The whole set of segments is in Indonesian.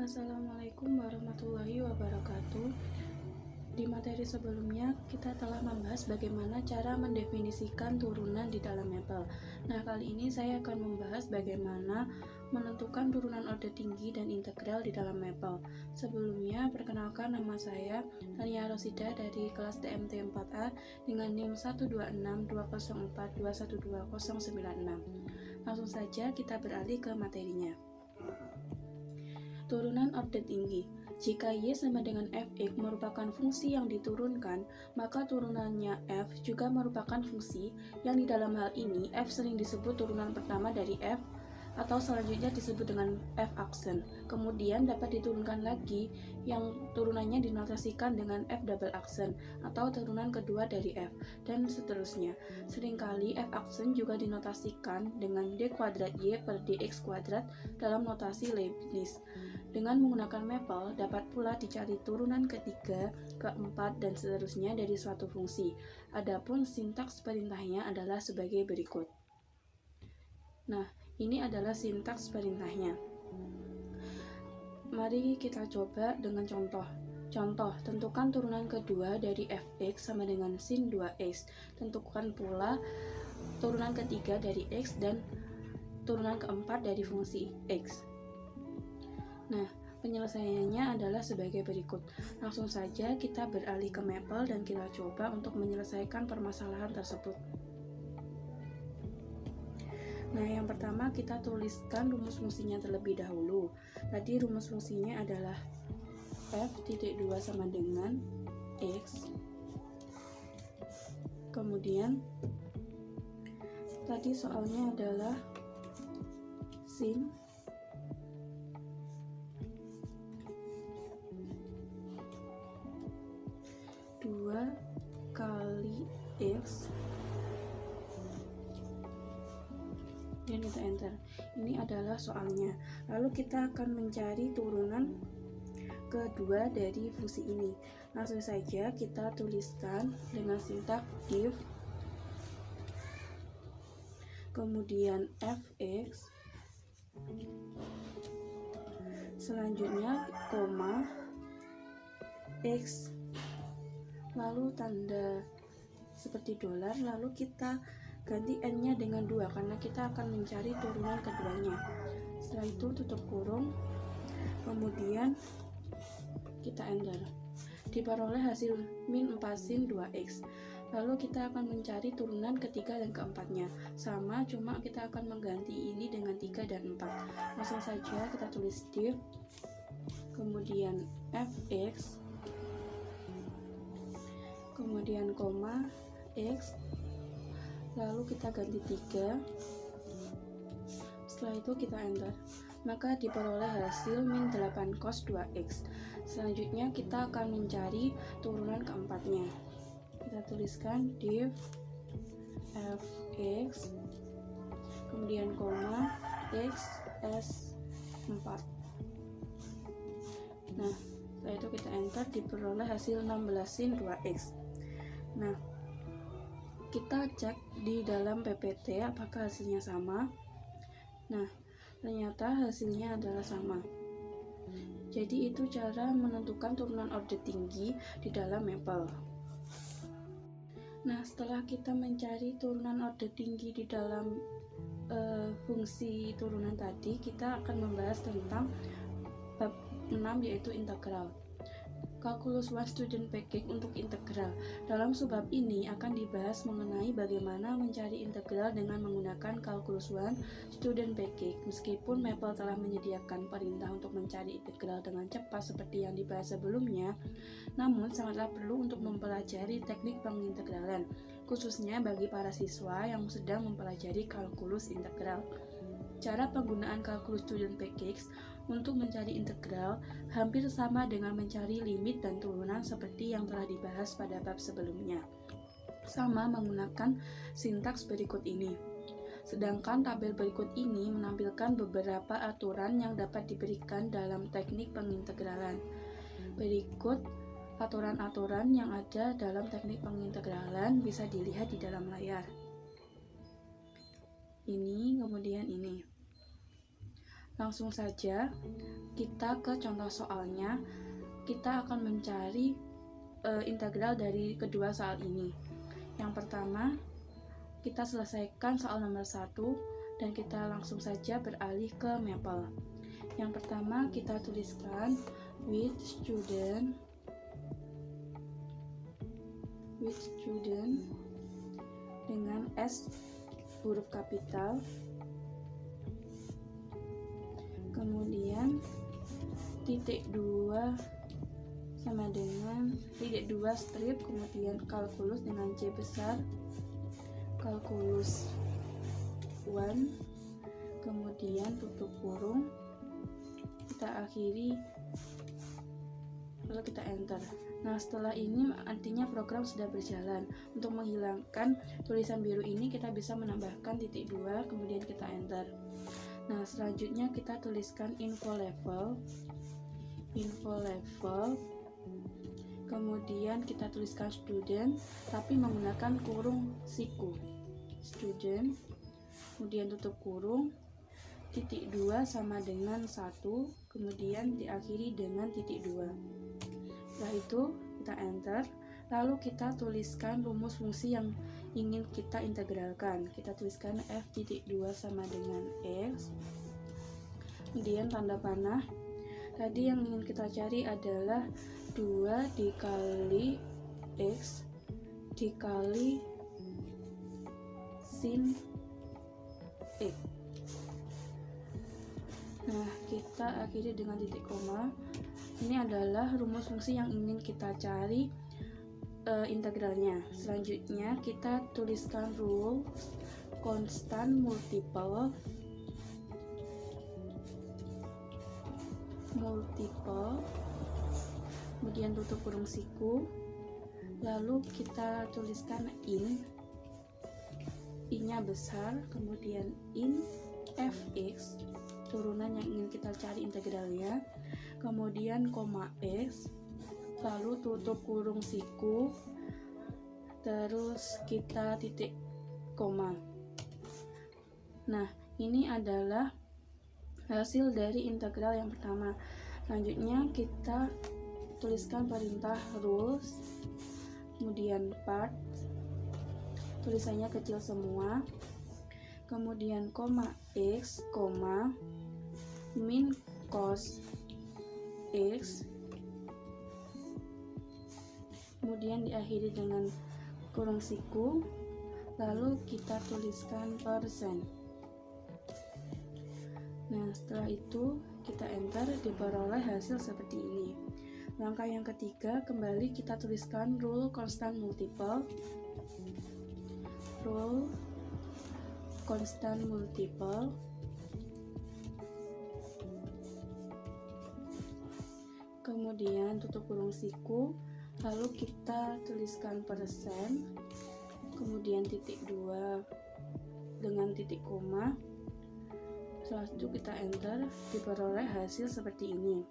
Assalamualaikum warahmatullahi wabarakatuh. Di materi sebelumnya kita telah membahas bagaimana cara mendefinisikan turunan di dalam mapel. Nah, kali ini saya akan membahas bagaimana menentukan turunan orde tinggi dan integral di dalam mapel. Sebelumnya, perkenalkan, nama saya Tania Rosida dari kelas TMT 4A dengan NIM 1262042122096. Langsung saja kita beralih ke materinya. Turunan orde tinggi. Jika Y sama dengan Fx merupakan fungsi yang diturunkan, maka turunannya F juga merupakan fungsi yang di dalam hal ini F sering disebut turunan pertama dari F atau selanjutnya disebut dengan F aksen. Kemudian dapat diturunkan lagi yang turunannya dinotasikan dengan F double aksen atau turunan kedua dari F, dan seterusnya. Seringkali F aksen juga dinotasikan dengan D kuadrat Y per DX kuadrat dalam notasi Leibniz. Dengan menggunakan mapel, dapat pula dicari turunan ketiga, keempat, dan seterusnya dari suatu fungsi. Adapun sintaks perintahnya adalah sebagai berikut. Nah, ini adalah sintaks perintahnya. Mari kita coba dengan contoh. Contoh, tentukan turunan kedua dari Fx sama dengan sin 2x. Tentukan pula turunan ketiga dari x dan turunan keempat dari fungsi x. Nah, penyelesaiannya adalah sebagai berikut. Langsung saja kita beralih ke mapel dan kita coba untuk menyelesaikan permasalahan tersebut. Nah, yang pertama kita tuliskan rumus fungsinya terlebih dahulu. Tadi rumus fungsinya adalah f(2) sama dengan x. Kemudian tadi soalnya adalah sin 2 kali x dan kita enter. Ini adalah soalnya. Lalu kita akan mencari turunan kedua dari fungsi ini. Langsung saja kita tuliskan dengan sintaks div, kemudian fx, selanjutnya koma x, lalu tanda seperti dolar, lalu kita ganti n-nya dengan 2 karena kita akan mencari turunan keduanya. Setelah itu tutup kurung, kemudian kita enter. Diperoleh hasil min 4 sin 2x. Lalu kita akan mencari turunan ketiga dan keempatnya. Sama, cuma kita akan mengganti ini dengan 3 dan 4. Langsung saja kita tulis div, kemudian fx, kemudian koma x, lalu kita ganti 3. Setelah itu kita enter, maka diperoleh hasil min 8 cos 2x. Selanjutnya kita akan mencari turunan keempatnya. Kita tuliskan div fx, kemudian koma x s 4. Nah, setelah itu kita enter, diperoleh hasil 16 sin 2x. Nah, kita cek di dalam PPT apakah hasilnya sama. Nah, ternyata hasilnya adalah sama. Jadi itu cara menentukan turunan orde tinggi di dalam mapel. Nah, setelah kita mencari turunan orde tinggi di dalam fungsi turunan tadi, kita akan membahas tentang bab 6 yaitu integral. Kalkulus 1 Student Package untuk integral. Dalam subbab ini akan dibahas mengenai bagaimana mencari integral dengan menggunakan Kalkulus 1 Student Package. Meskipun mapel telah menyediakan perintah untuk mencari integral dengan cepat seperti yang dibahas sebelumnya, namun sangatlah perlu untuk mempelajari teknik pengintegralan, khususnya bagi para siswa yang sedang mempelajari kalkulus integral. Cara penggunaan Kalkulus Student Package untuk mencari integral hampir sama dengan mencari limit dan turunan seperti yang telah dibahas pada bab sebelumnya, sama menggunakan sintaks berikut ini. Sedangkan tabel berikut ini menampilkan beberapa aturan yang dapat diberikan dalam teknik pengintegralan. Berikut aturan-aturan yang ada dalam teknik pengintegralan bisa dilihat di dalam layar. Ini, kemudian ini. Langsung saja kita ke contoh soalnya. Kita akan mencari integral dari kedua soal ini. Yang pertama, kita selesaikan soal nomor 1 dan kita langsung saja beralih ke Maple. Yang pertama kita tuliskan with student dengan S huruf kapital, kemudian titik 2 sama dengan titik 2 strip, kemudian kalkulus dengan C besar, kalkulus 1, kemudian tutup kurung, kita akhiri, lalu kita enter. Nah, setelah ini artinya program sudah berjalan. Untuk menghilangkan tulisan biru ini kita bisa menambahkan titik 2, kemudian kita enter. Nah, selanjutnya kita tuliskan info level, kemudian kita tuliskan student tapi menggunakan kurung siku, student, kemudian tutup kurung, titik 2 sama dengan 1, kemudian diakhiri dengan titik 2. Setelah itu kita enter, lalu kita tuliskan rumus fungsi yang ingin kita integralkan. Kita tuliskan f(2) sama dengan x, kemudian tanda panah. Tadi yang ingin kita cari adalah 2 dikali x dikali sin x. Nah, kita akhiri dengan titik koma. Ini adalah rumus fungsi yang ingin kita cari integralnya. Selanjutnya kita tuliskan rule constant multiple, kemudian tutup kurung siku, lalu kita tuliskan in-nya besar, kemudian in fx, turunan yang ingin kita cari integralnya, kemudian koma x, lalu tutup kurung siku, terus kita titik koma. Nah, ini adalah hasil dari integral yang pertama. Selanjutnya kita tuliskan perintah rules, kemudian part, tulisannya kecil semua, kemudian koma x, koma min cos x, kemudian diakhiri dengan kurung siku, lalu kita tuliskan persen. Nah, setelah itu kita enter, diperoleh hasil seperti ini. Langkah yang ketiga, kembali kita tuliskan rule constant multiple, kemudian tutup kurung siku, lalu kita tuliskan persen, kemudian titik 2 dengan titik koma. Setelah itu kita enter, diperoleh hasil seperti ini.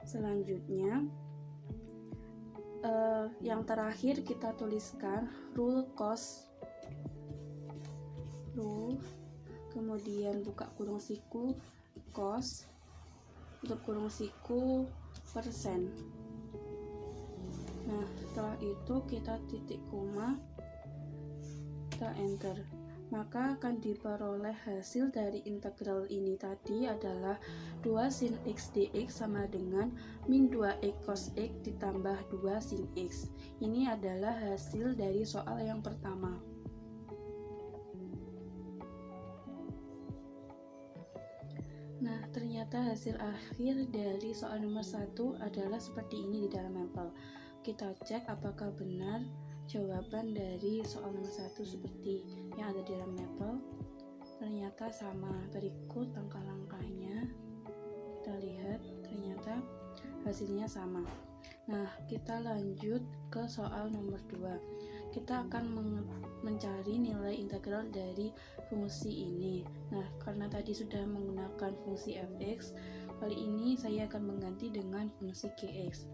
Selanjutnya yang terakhir kita tuliskan rule kemudian buka kurung siku cos, tutup kurung siku persen. Nah, setelah itu kita titik koma, kita enter, maka akan diperoleh hasil dari integral ini tadi adalah 2 sin x dx sama dengan min 2x cos x ditambah 2 sin x. Ini adalah hasil dari soal yang pertama. Nah, ternyata hasil akhir dari soal nomor 1 adalah seperti ini di dalam Maple. Kita cek apakah benar jawaban dari soal nomor 1 seperti yang ada di dalam Maple. Ternyata sama. Berikut langkah-langkahnya, kita lihat ternyata hasilnya sama. Nah, kita lanjut ke soal nomor 2. Kita akan mencari nilai integral dari fungsi ini. Nah, karena tadi sudah menggunakan fungsi fx, kali ini saya akan mengganti dengan fungsi gx.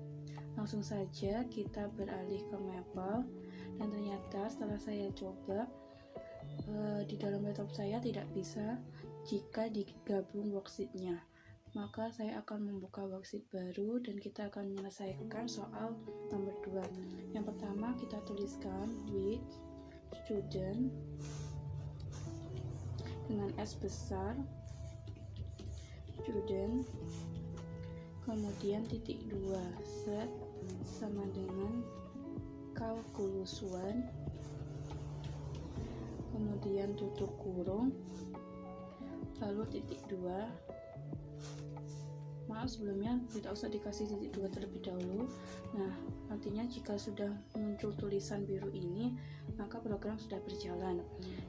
Langsung saja kita beralih ke Maple, dan ternyata setelah saya coba di dalam laptop saya tidak bisa jika digabung worksheetnya. maka saya akan membuka worksheet baru dan kita akan menyelesaikan soal nomor 2. Yang pertama kita tuliskan with student dengan S besar, student, kemudian titik 2 set sama dengan calculus 1, kemudian tutup kurung, lalu titik 2. Maaf sebelumnya tidak usah dikasih titik 2 terlebih dahulu. Nah, nantinya jika sudah muncul tulisan biru ini, maka program sudah berjalan.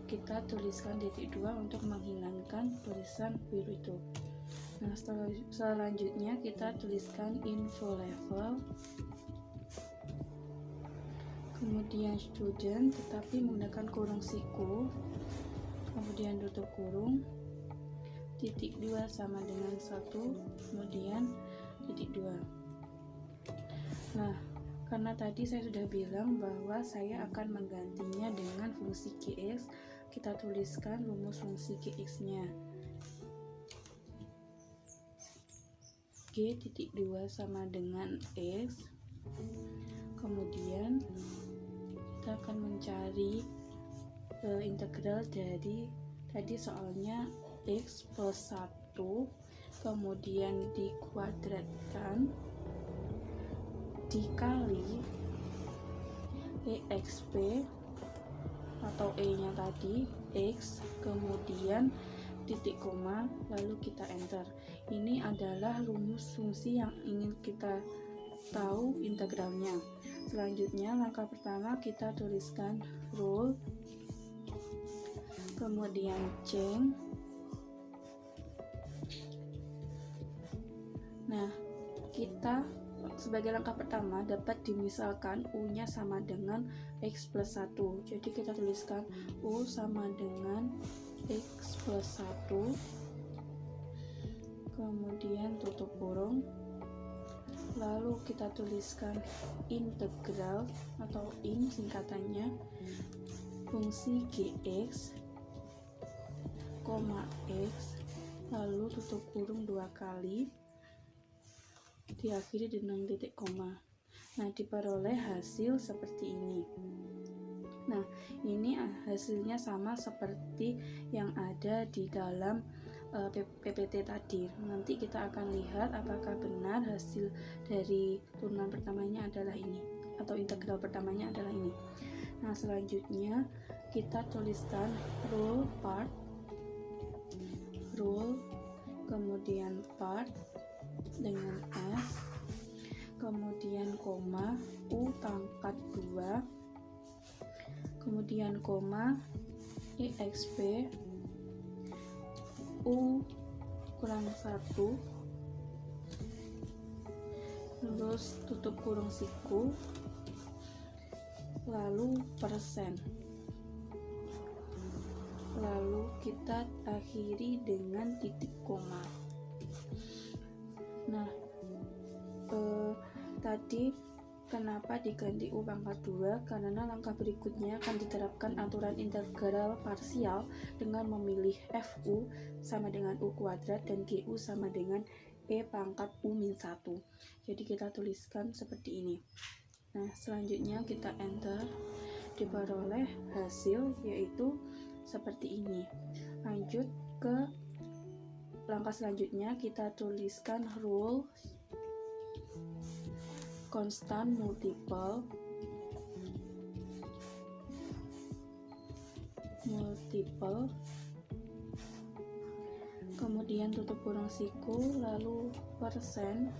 Kita tuliskan titik 2 untuk menghilangkan tulisan biru itu. Nah, selanjutnya kita tuliskan info level, kemudian student tetapi menggunakan kurung siku, kemudian tutup kurung, titik 2 sama dengan 1, kemudian titik 2. Nah, karena tadi saya sudah bilang bahwa saya akan menggantinya dengan fungsi gx, kita tuliskan rumus fungsi gx-nya. G titik 2 sama dengan x, kemudian kita akan mencari integral dari tadi soalnya x plus 1, kemudian dikuadratkan dikali exp atau e nya tadi x, kemudian titik koma, lalu kita enter. Ini adalah rumus fungsi yang ingin kita tahu integralnya. Selanjutnya langkah pertama kita tuliskan rule, kemudian change. Nah, kita sebagai langkah pertama dapat dimisalkan U-nya sama dengan X plus 1. Jadi kita tuliskan U sama dengan X plus 1, kemudian tutup kurung, lalu kita tuliskan integral atau in singkatannya fungsi gx, x, lalu tutup kurung 2 kali, diakhiri dengan titik koma. Nah, diperoleh hasil seperti ini. Nah, ini hasilnya sama seperti yang ada di dalam PPT tadi. Nanti kita akan lihat apakah benar hasil dari turunan pertamanya adalah ini atau integral pertamanya adalah ini. Nah, selanjutnya kita tuliskan rule part, rule, kemudian part dengan S, kemudian koma, U pangkat 2, kemudian koma, exp, U kurang 1, terus tutup kurung siku, lalu persen, lalu kita akhiri dengan titik koma. Nah, tadi kenapa diganti U pangkat 2? Karena langkah berikutnya akan diterapkan aturan integral parsial dengan memilih FU sama dengan U kuadrat dan GU sama dengan E pangkat U min 1. Jadi kita tuliskan seperti ini. Nah, selanjutnya kita enter, diperoleh hasil yaitu seperti ini. Lanjut ke langkah selanjutnya, kita tuliskan rule constant multiple, kemudian tutup kurung siku, lalu persen.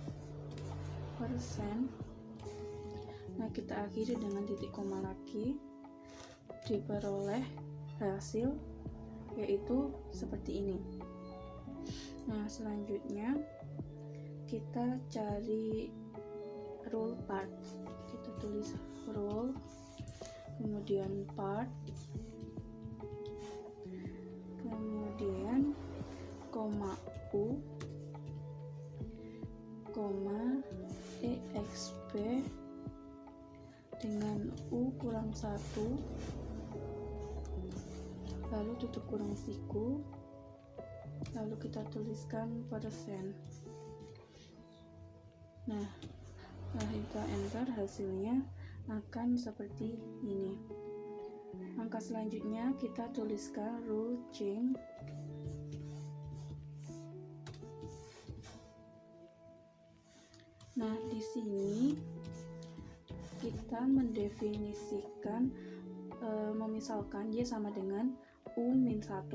Nah, kita akhiri dengan titik koma lagi, diperoleh hasil yaitu seperti ini. Nah, selanjutnya kita cari rule part. Kita tulis rule, kemudian part, kemudian koma U, koma exp dengan U kurang 1, lalu tutup kurung siku, lalu kita tuliskan persen. Nah, setelah kita enter, hasilnya akan seperti ini. Langkah selanjutnya kita tuliskan rule change. Nah, di sini kita mendefinisikan memisalkan Y sama dengan U-1.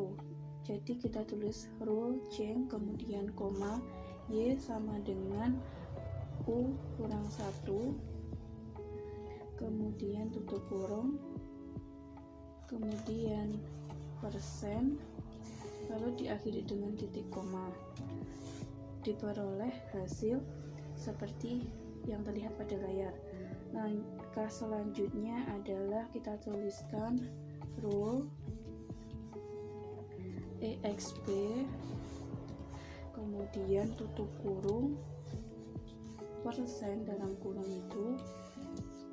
Jadi kita tulis rule change kemudian koma Y sama dengan U kurang 1, kemudian tutup kurung, kemudian persen, lalu diakhiri dengan titik koma. Diperoleh hasil seperti yang terlihat pada layar. Langkah selanjutnya adalah kita tuliskan rule exp, kemudian tutup kurung, persen dalam kurung itu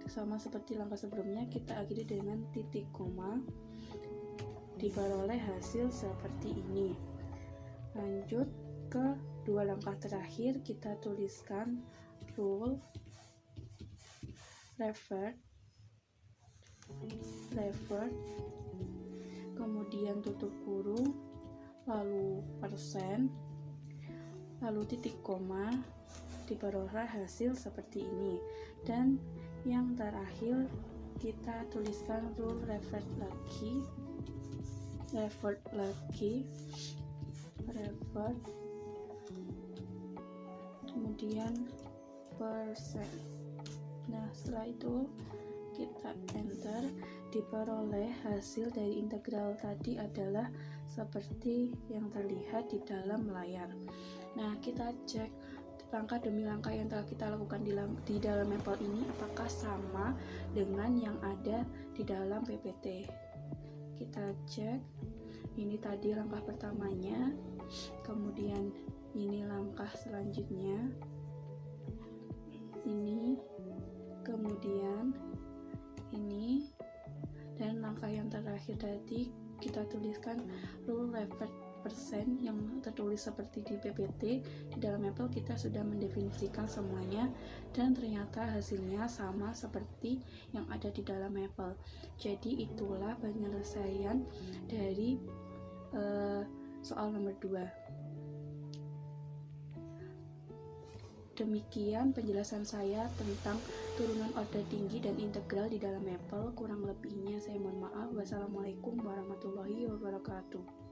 sama seperti langkah sebelumnya, kita akhiri dengan titik koma. Diperoleh hasil seperti ini. Lanjut ke dua langkah terakhir, kita tuliskan rule revert, kemudian tutup kurung, lalu persen, lalu titik koma. Diperoleh hasil seperti ini. Dan yang terakhir kita tuliskan rule revert lagi, kemudian persen. Nah, setelah itu kita enter, diperoleh hasil dari integral tadi adalah seperti yang terlihat di dalam layar. Nah, kita cek langkah demi langkah yang telah kita lakukan di dalam mapel ini apakah sama dengan yang ada di dalam PPT. Kita cek, ini tadi langkah pertamanya, kemudian ini langkah selanjutnya, ini, kemudian ini, dan langkah yang terakhir tadi kita tuliskan rule revert persen yang tertulis seperti di PPT. Di dalam mapel kita sudah mendefinisikan semuanya dan ternyata hasilnya sama seperti yang ada di dalam mapel. Jadi itulah penyelesaian dari soal nomor 2. Demikian penjelasan saya tentang turunan order tinggi dan integral di dalam mapel. Kurang lebihnya saya mohon maaf. Wassalamualaikum warahmatullahi wabarakatuh.